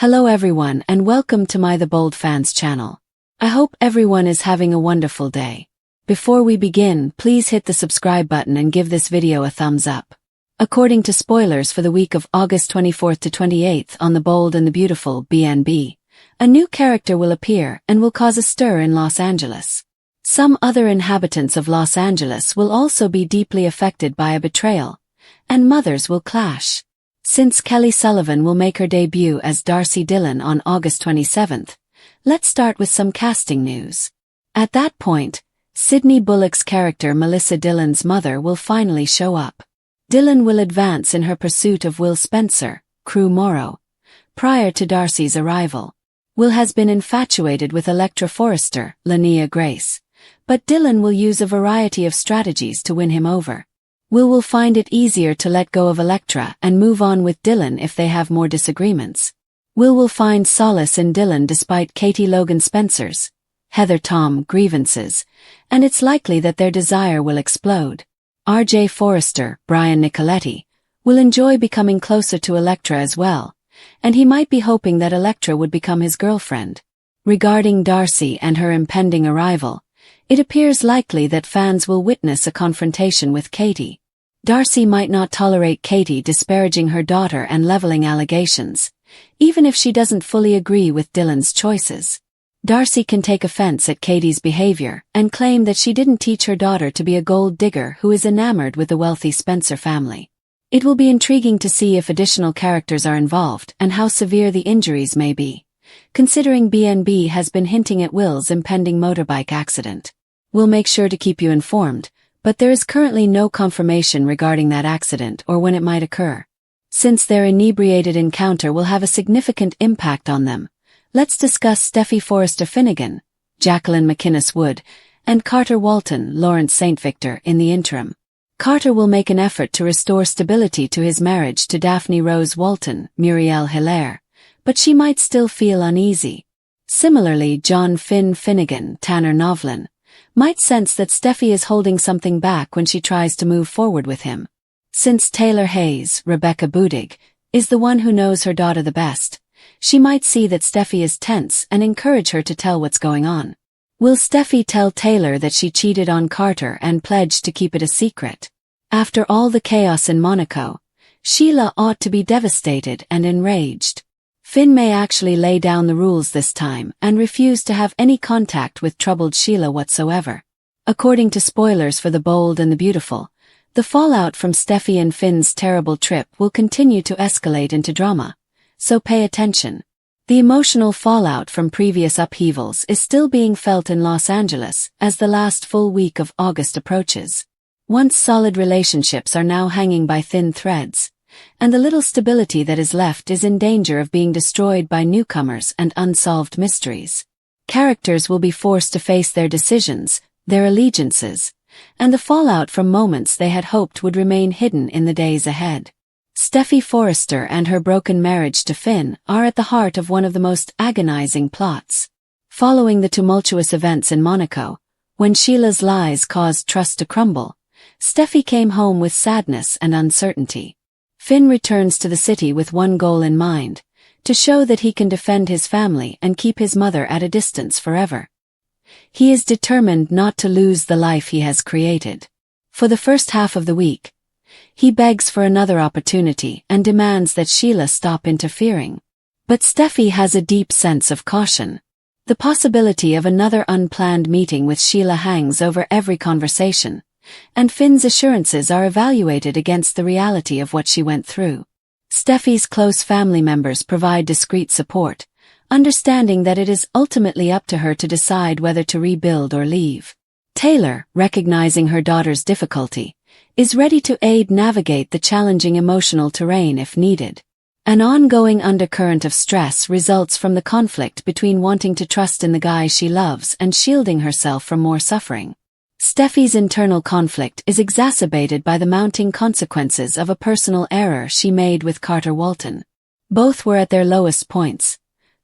Hello everyone and welcome to my The Bold Fans channel. I hope everyone is having a wonderful day. Before we begin, please hit the subscribe button and give this video a thumbs up. According to spoilers for the week of August 24th to 28th on The Bold and the Beautiful BNB, a new character will appear and will cause a stir in Los Angeles. Some other inhabitants of Los Angeles will also be deeply affected by a betrayal, and mothers will clash. Since Kelly Sullivan will make her debut as Darcy Dillon on August 27th, let's start with some casting news. At that point, Sydney Bullock's character Melissa Dillon's mother will finally show up. Dillon will advance in her pursuit of Will Spencer, Crew Morrow. Prior to Darcy's arrival, Will has been infatuated with Electra Forrester, Linnea Grace, but Dillon will use a variety of strategies to win him over. Will find it easier to let go of Electra and move on with Dillon if they have more disagreements. Will find solace in Dillon despite Katie Logan Spencer's, Heather Tom grievances, and it's likely that their desire will explode. R.J. Forrester, Brian Nicoletti, will enjoy becoming closer to Electra as well, and he might be hoping that Electra would become his girlfriend. Regarding Darcy and her impending arrival, it appears likely that fans will witness a confrontation with Katie. Darcy might not tolerate Katie disparaging her daughter and leveling allegations, even if she doesn't fully agree with Dillon's choices. Darcy can take offense at Katie's behavior and claim that she didn't teach her daughter to be a gold digger who is enamored with the wealthy Spencer family. It will be intriguing to see if additional characters are involved and how severe the injuries may be, considering BNB has been hinting at Will's impending motorbike accident. We'll make sure to keep you informed, but there is currently no confirmation regarding that accident or when it might occur. Since their inebriated encounter will have a significant impact on them, let's discuss Steffi Forrester Finnegan, Jacqueline McInnes Wood, and Carter Walton Lawrence St. Victor in the interim. Carter will make an effort to restore stability to his marriage to Daphne Rose Walton, Muriel Hilaire, but she might still feel uneasy. Similarly, John Finn Finnegan, Tanner Novlin, might sense that Steffi is holding something back when she tries to move forward with him. Since Taylor Hayes, Rebecca Budig, is the one who knows her daughter the best, she might see that Steffi is tense and encourage her to tell what's going on. Will Steffi tell Taylor that she cheated on Carter and pledged to keep it a secret? After all the chaos in Monaco, Sheila ought to be devastated and enraged. Finn may actually lay down the rules this time and refuse to have any contact with troubled Sheila whatsoever. According to spoilers for The Bold and the Beautiful, the fallout from Steffi and Finn's terrible trip will continue to escalate into drama, so pay attention. The emotional fallout from previous upheavals is still being felt in Los Angeles as the last full week of August approaches. Once solid relationships are now hanging by thin threads, and the little stability that is left is in danger of being destroyed by newcomers and unsolved mysteries. Characters will be forced to face their decisions, their allegiances, and the fallout from moments they had hoped would remain hidden in the days ahead. Steffi Forrester and her broken marriage to Finn are at the heart of one of the most agonizing plots. Following the tumultuous events in Monaco, when Sheila's lies caused trust to crumble, Steffi came home with sadness and uncertainty. Finn returns to the city with one goal in mind, to show that he can defend his family and keep his mother at a distance forever. He is determined not to lose the life he has created. For the first half of the week, he begs for another opportunity and demands that Sheila stop interfering. But Steffi has a deep sense of caution. The possibility of another unplanned meeting with Sheila hangs over every conversation, and Finn's assurances are evaluated against the reality of what she went through. Steffi's close family members provide discreet support, understanding that it is ultimately up to her to decide whether to rebuild or leave. Taylor, recognizing her daughter's difficulty, is ready to aid navigate the challenging emotional terrain if needed. An ongoing undercurrent of stress results from the conflict between wanting to trust in the guy she loves and shielding herself from more suffering. Steffi's internal conflict is exacerbated by the mounting consequences of a personal error she made with Carter Walton. Both were at their lowest points.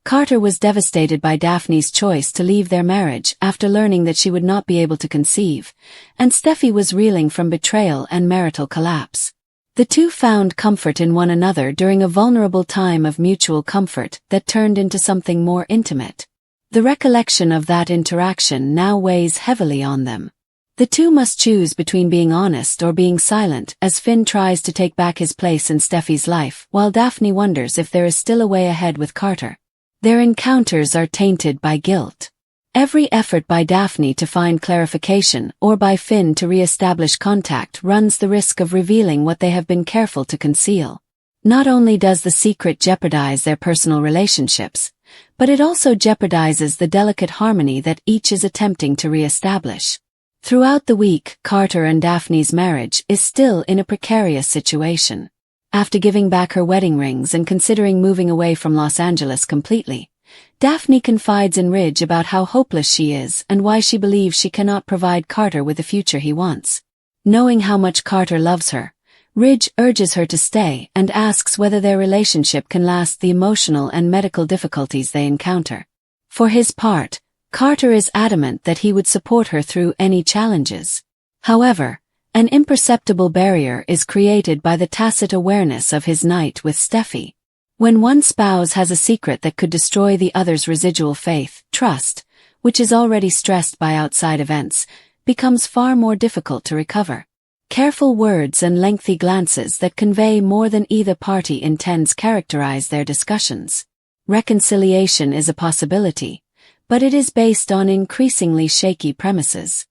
Carter was devastated by Daphne's choice to leave their marriage after learning that she would not be able to conceive, and Steffi was reeling from betrayal and marital collapse. The two found comfort in one another during a vulnerable time of mutual comfort that turned into something more intimate. The recollection of that interaction now weighs heavily on them. The two must choose between being honest or being silent as Finn tries to take back his place in Steffi's life, while Daphne wonders if there is still a way ahead with Carter. Their encounters are tainted by guilt. Every effort by Daphne to find clarification or by Finn to re-establish contact runs the risk of revealing what they have been careful to conceal. Not only does the secret jeopardize their personal relationships, but it also jeopardizes the delicate harmony that each is attempting to re-establish. Throughout the week, Carter and Daphne's marriage is still in a precarious situation. After giving back her wedding rings and considering moving away from Los Angeles completely, Daphne confides in Ridge about how hopeless she is and why she believes she cannot provide Carter with the future he wants. Knowing how much Carter loves her, Ridge urges her to stay and asks whether their relationship can last the emotional and medical difficulties they encounter. For his part, Carter is adamant that he would support her through any challenges. However, an imperceptible barrier is created by the tacit awareness of his night with Steffi. When one spouse has a secret that could destroy the other's residual faith, trust, which is already stressed by outside events, becomes far more difficult to recover. Careful words and lengthy glances that convey more than either party intends characterize their discussions. Reconciliation is a possibility, but it is based on increasingly shaky premises.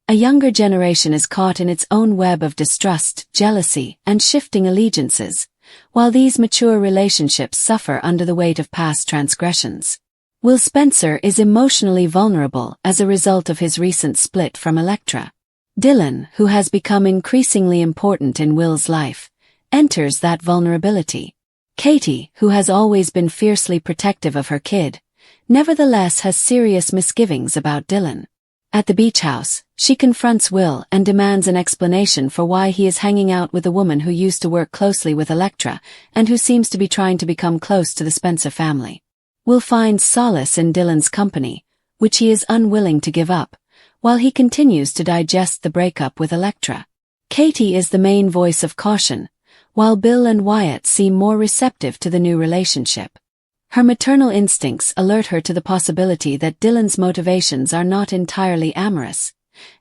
A younger generation is caught in its own web of distrust, jealousy, and shifting allegiances, while these mature relationships suffer under the weight of past transgressions. Will Spencer is emotionally vulnerable as a result of his recent split from Electra. Dylan, who has become increasingly important in Will's life, enters that vulnerability. Katie, who has always been fiercely protective of her kid, nevertheless has serious misgivings about Dylan. At the beach house, she confronts Will and demands an explanation for why he is hanging out with a woman who used to work closely with Electra and who seems to be trying to become close to the Spencer family. Will finds solace in Dylan's company, which he is unwilling to give up, while he continues to digest the breakup with Electra. Katie is the main voice of caution, while Bill and Wyatt seem more receptive to the new relationship. Her maternal instincts alert her to the possibility that Dylan's motivations are not entirely amorous,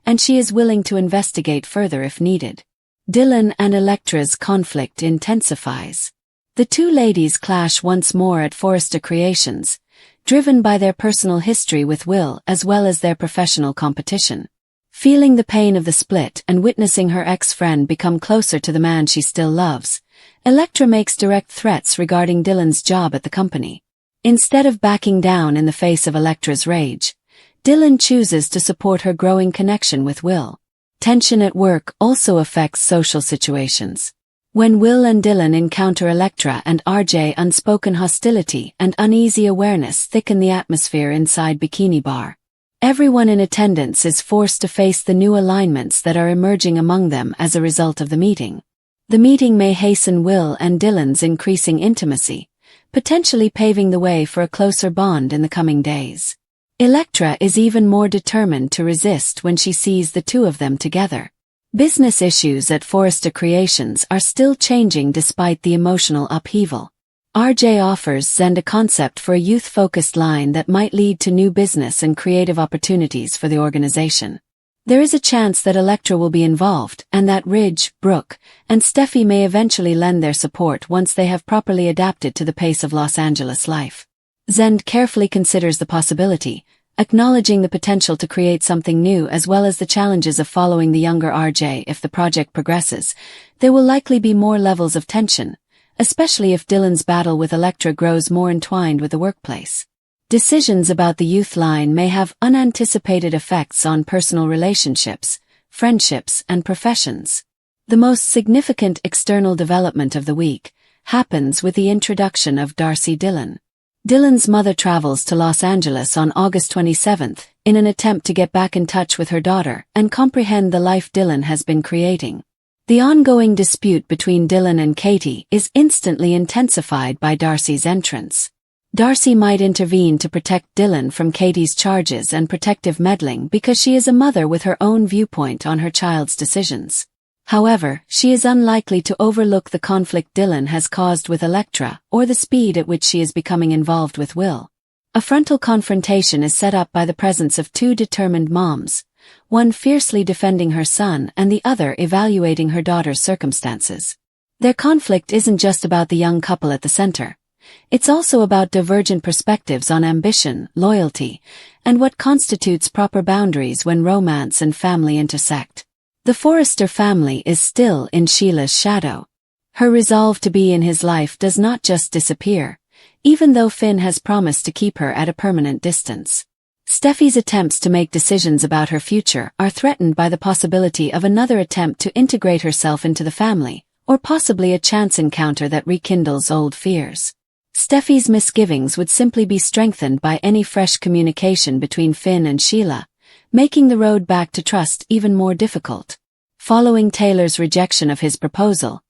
and she is willing to investigate further if needed. Dylan and Electra's conflict intensifies. The two ladies clash once more at Forrester Creations, driven by their personal history with Will as well as their professional competition. Feeling the pain of the split and witnessing her ex-friend become closer to the man she still loves, Electra makes direct threats regarding Dylan's job at the company. Instead of backing down in the face of Electra's rage, Dylan chooses to support her growing connection with Will. Tension at work also affects social situations. When Will and Dylan encounter Electra and RJ, unspoken hostility and uneasy awareness thicken the atmosphere inside Bikini Bar. Everyone in attendance is forced to face the new alignments that are emerging among them as a result of the meeting. The meeting may hasten Will and Dylan's increasing intimacy, potentially paving the way for a closer bond in the coming days. Electra is even more determined to resist when she sees the two of them together. Business issues at Forrester Creations are still changing despite the emotional upheaval. RJ offers Zend a concept for a youth-focused line that might lead to new business and creative opportunities for the organization. There is a chance that Electra will be involved and that Ridge, Brooke, and Steffi may eventually lend their support once they have properly adapted to the pace of Los Angeles life. Zend carefully considers the possibility, acknowledging the potential to create something new as well as the challenges of following the younger RJ. If the project progresses, there will likely be more levels of tension, especially if Dylan's battle with Electra grows more entwined with the workplace. Decisions about the youth line may have unanticipated effects on personal relationships, friendships, and professions. The most significant external development of the week happens with the introduction of Darcy Dillon. Dylan's mother travels to Los Angeles on August 27th in an attempt to get back in touch with her daughter and comprehend the life Dylan has been creating. The ongoing dispute between Dylan and Katie is instantly intensified by Darcy's entrance. Darcy might intervene to protect Dylan from Katie's charges and protective meddling because she is a mother with her own viewpoint on her child's decisions. However, she is unlikely to overlook the conflict Dylan has caused with Electra or the speed at which she is becoming involved with Will. A frontal confrontation is set up by the presence of two determined moms, one fiercely defending her son and the other evaluating her daughter's circumstances. Their conflict isn't just about the young couple at the center. It's also about divergent perspectives on ambition, loyalty, and what constitutes proper boundaries when romance and family intersect. The Forrester family is still in Sheila's shadow. Her resolve to be in his life does not just disappear, even though Finn has promised to keep her at a permanent distance. Steffi's attempts to make decisions about her future are threatened by the possibility of another attempt to integrate herself into the family, or possibly a chance encounter that rekindles old fears. Steffi's misgivings would simply be strengthened by any fresh communication between Finn and Sheila, making the road back to trust even more difficult. Following Taylor's rejection of his proposal,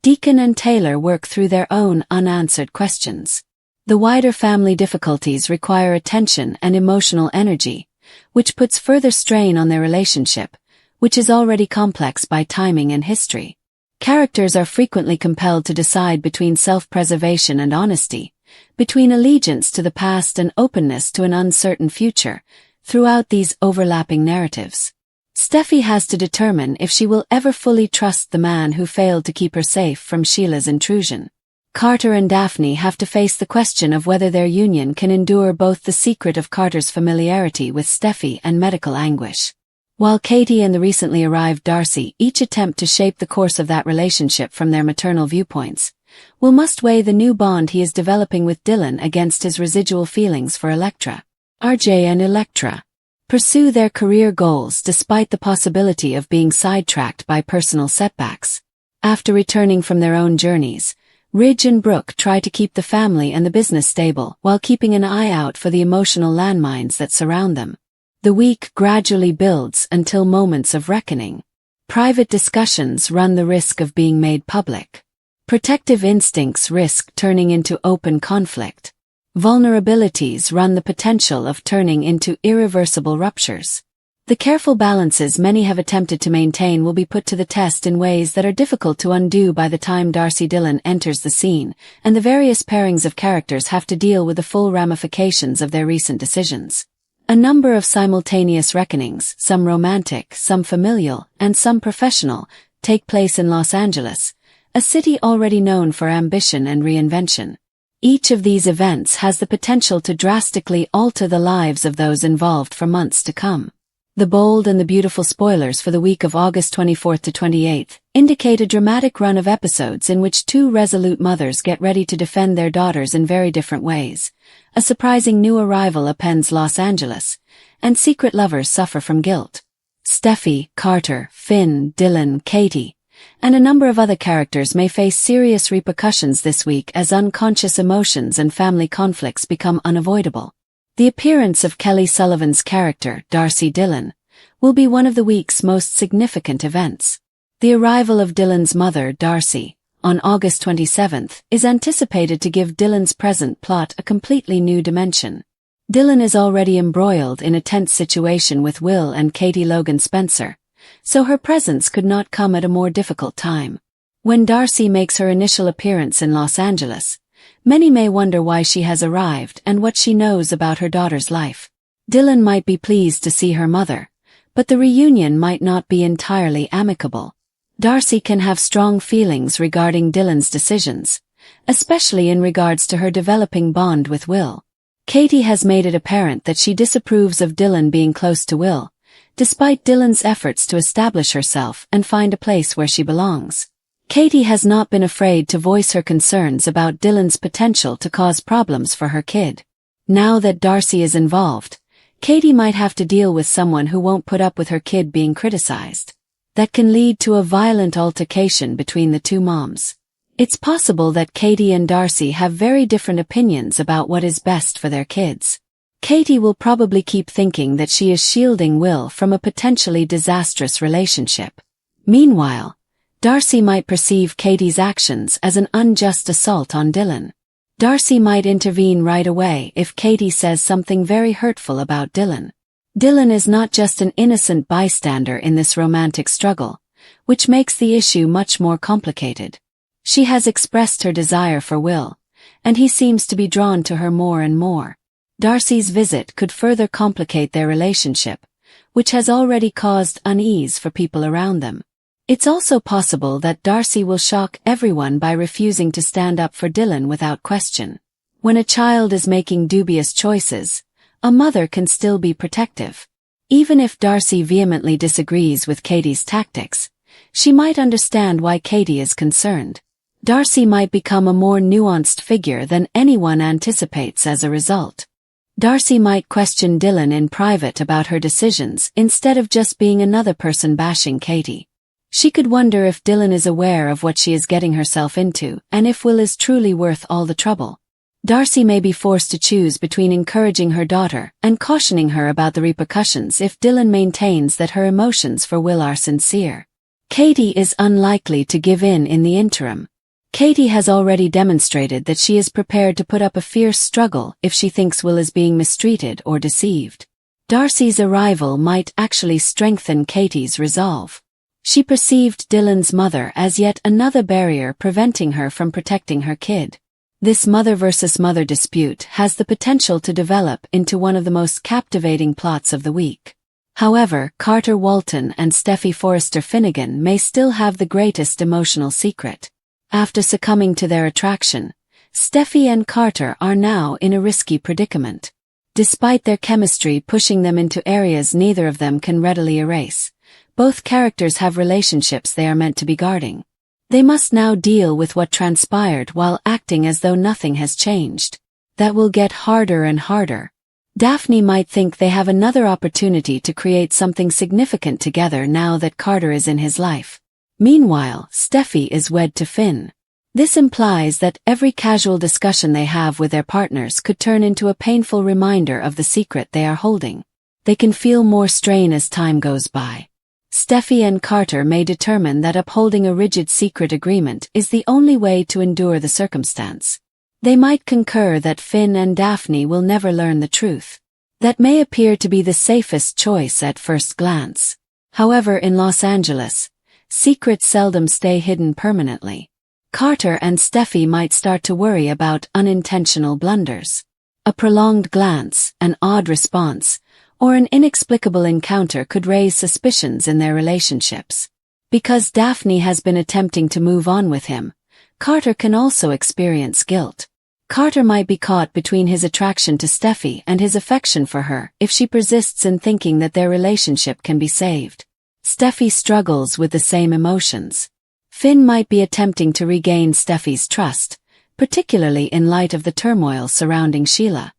Deacon and Taylor work through their own unanswered questions. The wider family difficulties require attention and emotional energy, which puts further strain on their relationship, which is already complex by timing and history. Characters are frequently compelled to decide between self-preservation and honesty, between allegiance to the past and openness to an uncertain future, throughout these overlapping narratives. Steffi has to determine if she will ever fully trust the man who failed to keep her safe from Sheila's intrusion. Carter and Daphne have to face the question of whether their union can endure both the secret of Carter's familiarity with Steffi and medical anguish. While Katie and the recently arrived Darcy each attempt to shape the course of that relationship from their maternal viewpoints, Will must weigh the new bond he is developing with Dylan against his residual feelings for Electra. RJ and Electra pursue their career goals despite the possibility of being sidetracked by personal setbacks. After returning from their own journeys, Ridge and Brooke try to keep the family and the business stable while keeping an eye out for the emotional landmines that surround them. The week gradually builds until moments of reckoning. Private discussions run the risk of being made public. Protective instincts risk turning into open conflict. Vulnerabilities run the potential of turning into irreversible ruptures. The careful balances many have attempted to maintain will be put to the test in ways that are difficult to undo by the time Darcy Dillon enters the scene, and the various pairings of characters have to deal with the full ramifications of their recent decisions. A number of simultaneous reckonings, some romantic, some familial, and some professional, take place in Los Angeles, a city already known for ambition and reinvention. Each of these events has the potential to drastically alter the lives of those involved for months to come. The bold and the beautiful spoilers for the week of August 24th to 28th indicate a dramatic run of episodes in which two resolute mothers get ready to defend their daughters in very different ways. A surprising new arrival appends Los Angeles, and secret lovers suffer from guilt. Steffi, Carter, Finn, Dylan, Katie, and a number of other characters may face serious repercussions this week as unconscious emotions and family conflicts become unavoidable. The appearance of Kelly Sullivan's character, Darcy Dillon, will be one of the week's most significant events. The arrival of Dylan's mother, Darcy, on August 27th, is anticipated to give Dylan's present plot a completely new dimension. Dylan is already embroiled in a tense situation with Will and Katie Logan Spencer, so her presence could not come at a more difficult time. When Darcy makes her initial appearance in Los Angeles, many may wonder why she has arrived and what she knows about her daughter's life. Dylan might be pleased to see her mother, but the reunion might not be entirely amicable. Darcy can have strong feelings regarding Dylan's decisions, especially in regards to her developing bond with Will. Katie has made it apparent that she disapproves of Dylan being close to Will, despite Dylan's efforts to establish herself and find a place where she belongs. Katie has not been afraid to voice her concerns about Dylan's potential to cause problems for her kid. Now that Darcy is involved, Katie might have to deal with someone who won't put up with her kid being criticized. That can lead to a violent altercation between the two moms. It's possible that Katie and Darcy have very different opinions about what is best for their kids. Katie will probably keep thinking that she is shielding Will from a potentially disastrous relationship. Meanwhile, Darcy might perceive Katie's actions as an unjust assault on Dylan. Darcy might intervene right away if Katie says something very hurtful about Dylan. Dylan is not just an innocent bystander in this romantic struggle, which makes the issue much more complicated. She has expressed her desire for Will, and he seems to be drawn to her more and more. Darcy's visit could further complicate their relationship, which has already caused unease for people around them. It's also possible that Darcy will shock everyone by refusing to stand up for Dylan without question. When a child is making dubious choices, a mother can still be protective. Even if Darcy vehemently disagrees with Katie's tactics, she might understand why Katie is concerned. Darcy might become a more nuanced figure than anyone anticipates as a result. Darcy might question Dylan in private about her decisions instead of just being another person bashing Katie. She could wonder if Dylan is aware of what she is getting herself into and if Will is truly worth all the trouble. Darcy may be forced to choose between encouraging her daughter and cautioning her about the repercussions if Dylan maintains that her emotions for Will are sincere. Katie is unlikely to give in the interim. Katie has already demonstrated that she is prepared to put up a fierce struggle if she thinks Will is being mistreated or deceived. Darcy's arrival might actually strengthen Katie's resolve. She perceived Dylan's mother as yet another barrier preventing her from protecting her kid. This mother versus mother dispute has the potential to develop into one of the most captivating plots of the week. However, Carter Walton and Steffi Forrester Finnegan may still have the greatest emotional secret. After succumbing to their attraction, Steffi and Carter are now in a risky predicament. Despite their chemistry pushing them into areas neither of them can readily erase, both characters have relationships they are meant to be guarding. They must now deal with what transpired while acting as though nothing has changed. That will get harder and harder. Daphne might think they have another opportunity to create something significant together now that Carter is in his life. Meanwhile, Steffi is wed to Finn. This implies that every casual discussion they have with their partners could turn into a painful reminder of the secret they are holding. They can feel more strain as time goes by. Steffi and Carter may determine that upholding a rigid secret agreement is the only way to endure the circumstance. They might concur that Finn and Daphne will never learn the truth. That may appear to be the safest choice at first glance. However, in Los Angeles, secrets seldom stay hidden permanently. Carter and Steffi might start to worry about unintentional blunders. A prolonged glance, an odd response, or an inexplicable encounter could raise suspicions in their relationships. Because Daphne has been attempting to move on with him, Carter can also experience guilt. Carter might be caught between his attraction to Steffi and his affection for her if she persists in thinking that their relationship can be saved. Steffi struggles with the same emotions. Finn might be attempting to regain Steffi's trust, particularly in light of the turmoil surrounding Sheila.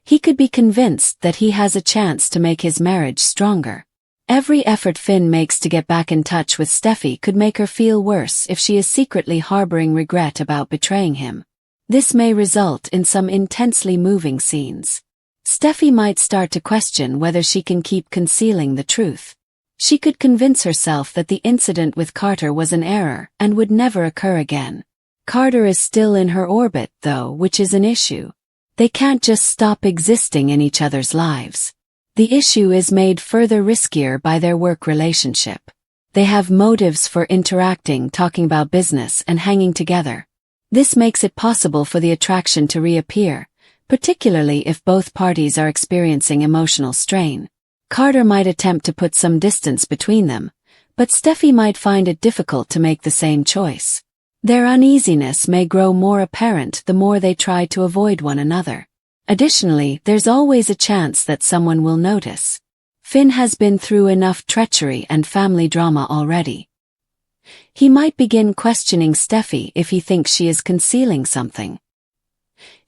He could be convinced that he has a chance to make his marriage stronger. Every effort Finn makes to get back in touch with Steffi could make her feel worse if she is secretly harboring regret about betraying him. This may result in some intensely moving scenes. Steffi might start to question whether she can keep concealing the truth. She could convince herself that the incident with Carter was an error and would never occur again. Carter is still in her orbit, though, which is an issue. They can't just stop existing in each other's lives. The issue is made further riskier by their work relationship. They have motives for interacting, talking about business, and hanging together. This makes it possible for the attraction to reappear, particularly if both parties are experiencing emotional strain. Carter might attempt to put some distance between them, but Steffi might find it difficult to make the same choice. Their uneasiness may grow more apparent the more they try to avoid one another. Additionally, there's always a chance that someone will notice. Finn has been through enough treachery and family drama already. He might begin questioning Steffi if he thinks she is concealing something.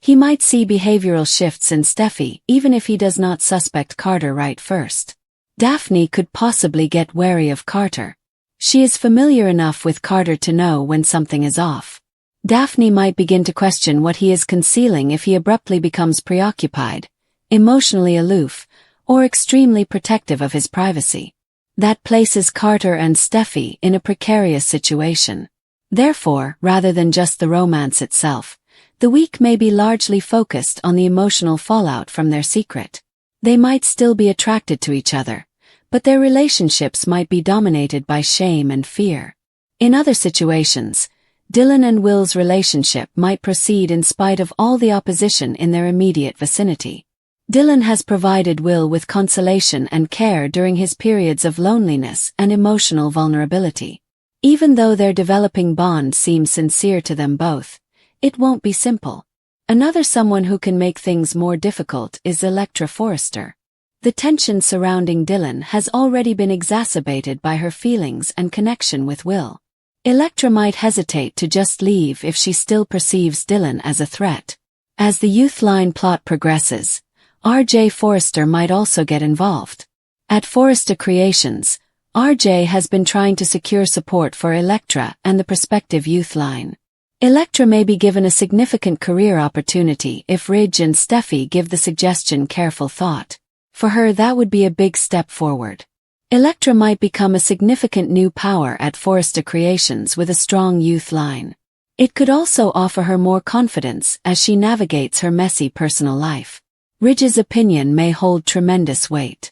He might see behavioral shifts in Steffi even if he does not suspect Carter right first. Daphne could possibly get wary of Carter. She is familiar enough with Carter to know when something is off. Daphne might begin to question what he is concealing if he abruptly becomes preoccupied, emotionally aloof, or extremely protective of his privacy. That places Carter and Steffi in a precarious situation. Therefore, rather than just the romance itself, the week may be largely focused on the emotional fallout from their secret. They might still be attracted to each other, but their relationships might be dominated by shame and fear. In other situations, Dylan and Will's relationship might proceed in spite of all the opposition in their immediate vicinity. Dylan has provided Will with consolation and care during his periods of loneliness and emotional vulnerability. Even though their developing bond seems sincere to them both, it won't be simple. Another someone who can make things more difficult is Electra Forrester. The tension surrounding Dylan has already been exacerbated by her feelings and connection with Will. Electra might hesitate to just leave if she still perceives Dylan as a threat. As the Youthline plot progresses, R.J. Forrester might also get involved. At Forrester Creations, R.J. has been trying to secure support for Electra and the prospective Youthline. Electra may be given a significant career opportunity if Ridge and Steffi give the suggestion careful thought. For her, that would be a big step forward. Electra might become a significant new power at Forrester Creations with a strong Youthline. It could also offer her more confidence as she navigates her messy personal life. Ridge's opinion may hold tremendous weight.